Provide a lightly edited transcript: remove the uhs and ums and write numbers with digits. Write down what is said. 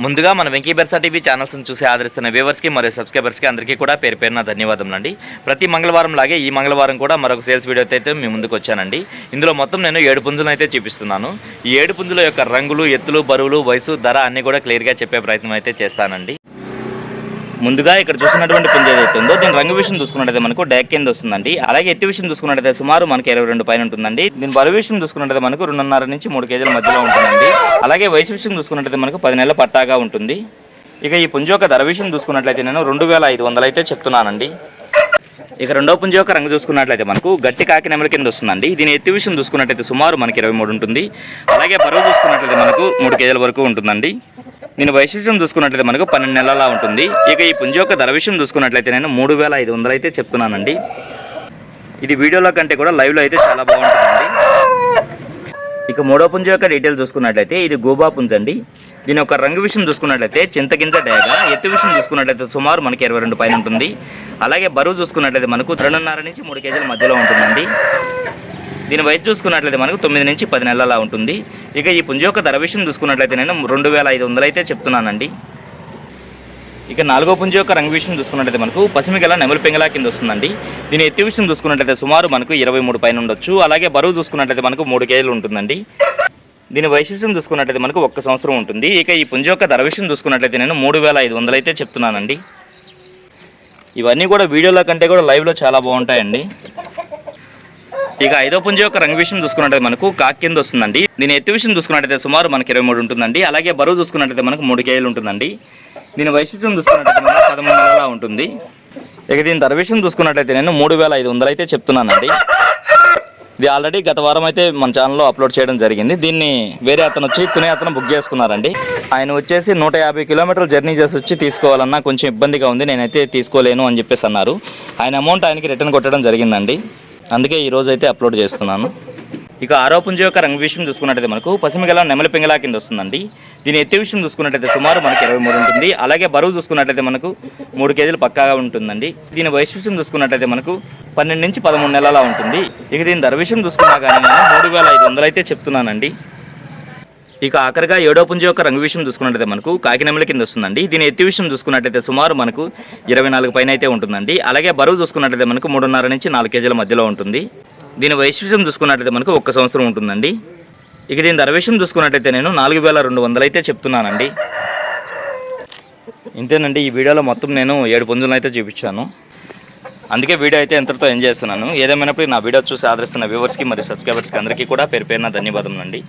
ముందుగా మన వెంకీ బెర్సా టీవీ ఛానల్స్ని చూసి ఆదరిస్తున్న వ్యూవర్స్కి మరియు సబ్స్క్రైబర్స్కి అందరికీ కూడా పేరు పేరున ధన్యవాదములండి. ప్రతి మంగళవారం లాగే ఈ మంగళవారం కూడా మరొక సేల్స్ వీడియో అయితే మీ ముందుకు వచ్చానండి. ఇందులో మొత్తం నేను 7 పుంజులను అయితే చూపిస్తున్నాను. ఈ 7 పుంజుల యొక్క రంగులు, ఎత్తులు, బరువులు, వయసు, ధర అన్నీ కూడా క్లియర్గా చెప్పే ప్రయత్నం అయితే చేస్తానండి. ముందుగా ఇక్కడ చూసినటువంటి పుంజ ఏదైతే ఉందో దీని రంగు విషయం చూసుకున్నట్టయితే మనకు డాక్ కింద వస్తుందండి. అలాగే ఎత్తి విషయం చూసుకున్నట్టయితే సుమారు మనకి 22 పైన ఉంటుందండి. దీని బరువు విషయం చూసుకున్నట్టయితే మనకు 2.5 నుంచి 3 కేజీల మధ్యలో ఉంటుందండి. అలాగే వయసు విషయం చూసుకున్నట్టయితే మనకు 10 నెలల పట్టాగా ఉంటుంది. ఇక ఈ పుంజ యొక్క ధర విషయం చూసుకున్నట్లయితే నేను 2500 అయితే చెప్తున్నానండి. ఇక రెండో పుంజ యొక్క రంగు చూసుకున్నట్లయితే మనకు గట్టి కాకి నెమలి కింద వస్తుందండి. దీని ఎత్తి విషయం చూసుకున్నట్లయితే సుమారు మనకి 23 ఉంటుంది. అలాగే బరువు చూసుకున్నట్లయితే మనకు 3 కేజీల వరకు ఉంటుందండి. దీని వయసు విషయం చూసుకున్నట్లయితే మనకు 12 నెలలా ఉంటుంది. ఇక ఈ పుంజ యొక్క ధర విషయం చూసుకున్నట్లయితే నేను 3500 అయితే చెప్తున్నానండి. ఇది వీడియోలో కంటే కూడా లైవ్లో అయితే చాలా బాగుంటుందండి. ఇక మూడో పుంజ యొక్క డీటెయిల్ చూసుకున్నట్లయితే ఇది గూబా పుంజ అండి. దీని యొక్క రంగు విషయం చూసుకున్నట్లయితే చింతగింజ డేగ. ఎత్తు విషయం చూసుకున్నట్లయితే సుమారు మనకి 22 పైన ఉంటుంది. అలాగే బరువు చూసుకున్నట్లయితే మనకు 2.5 నుంచి 3 కేజీల మధ్యలో ఉంటుందండి. దీని వయసు చూసుకున్నట్లయితే మనకు 9 నుంచి 10 నెలలా ఉంటుంది. ఇక ఈ పుంజ యొక్క ధర విషయం చూసుకున్నట్లయితే నేను 2500 అయితే చెప్తున్నానండి. ఇక నాలుగో పుంజ యొక్క రంగు విషయం చూసుకున్నట్లయితే మనకు పసిమిగల నెమలి పెంగళ కింద వస్తుందండి. దీని ఎత్తి విషయం చూసుకున్నట్లయితే సుమారు మనకు 23 పైన ఉండొచ్చు. అలాగే బరువు చూసుకున్నట్లయితే మనకు 3 కేజీలు ఉంటుందండి. దీని వయసు విషయం చూసుకున్నట్లయితే మనకు 1 సంవత్సరం ఉంటుంది. ఇక ఈ పుంజ యొక్క ధర విషయం చూసుకున్నట్లయితే నేను 3500 అయితే చెప్తున్నానండి. ఇవన్నీ కూడా వీడియోలో కంటే కూడా లైవ్లో చాలా బాగుంటాయండి. ఇక ఐదో పుంజ యొక్క రంగు విషయం చూసుకున్నట్లయితే మనకు కాకి కింద వస్తుందండి. దీని ఎత్తు విషయం చూసుకున్నట్లయితే సుమారు మనకి 23 ఉంటుందండి. అలాగే బరువు చూసుకున్నట్లయితే మనకు 3 కేజీలు ఉంటుందండి. దీని వయసు విషయం చూసుకున్నట్లయితే మనకు 13 నెలలా ఉంటుంది. ఇక దీని ధర విషయం చూసుకున్నట్లయితే నేను 3500 అయితే చెప్తున్నానండి. ఇది ఆల్రెడీ గత వారం అయితే మన ఛానల్లో అప్లోడ్ చేయడం జరిగింది. దీన్ని వేరే అతను వచ్చి తునే అతను బుక్ చేసుకున్నారండి. ఆయన వచ్చేసి 150 కిలోమీటర్లు జర్నీ చేసి వచ్చి తీసుకోవాలన్నా కొంచెం ఇబ్బందిగా ఉంది, నేనైతే తీసుకోలేను అని చెప్పేసి అన్నారు. ఆయన అమౌంట్ ఆయనకి రిటర్న్ కొట్టడం జరిగిందండి. అందుకే ఈరోజు అయితే అప్లోడ్ చేస్తున్నాను. ఇక ఆరో పుంజ యొక్క రంగు విషయం చూసుకున్నట్టయితే మనకు పసిమిగల నెమలి పెంగళ కింద వస్తుందండి. దీని ఎత్తి విషయం చూసుకున్నట్టయితే సుమారు మనకి 23 ఉంటుంది. అలాగే బరువు చూసుకున్నట్టయితే మనకు 3 కేజీలు పక్కాగా ఉంటుందండి. దీని వయసు విషయం చూసుకున్నట్టయితే మనకు 12 నుంచి 13 నెలలా ఉంటుంది. ఇక దీని ధర విషయం చూసుకున్నా కానీ నేను 3500 అయితే చెప్తున్నానండి. ఇక ఆఖరిగా ఏడో పుంజ యొక్క రంగు విషయం చూసుకున్నట్టయితే మనకు కాకి నెమలి కింద వస్తుందండి. దీని ఎత్తి విషయం చూసుకున్నట్టయితే సుమారు మనకు 24 పైన అయితే ఉంటుందండి. అలాగే బరువు చూసుకున్నట్టయితే మనకు 3.5 నుంచి 4 కేజీల మధ్యలో ఉంటుంది. దీని వయసు విషయం చూసుకున్నట్టయితే మనకు 1 సంవత్సరం ఉంటుందండి. ఇక దీని ధర విషయం చూసుకున్నట్టయితే నేను 4200 అయితే చెప్తున్నానండి. ఇంతేనండి, ఈ వీడియోలో మొత్తం నేను 7 పుంజులను అయితే చూపించాను. అందుకే వీడియో అయితే ఎంతటితో ఎంజాయ్ చేస్తున్నాను. ఏదేమైనప్పుడు నా వీడియో చూసి ఆదరిస్తున్న వ్యూవర్స్కి మరియు సబ్స్క్రైబర్స్కి అందరికీ కూడా పేరు పేరున ధన్యవాదములండి.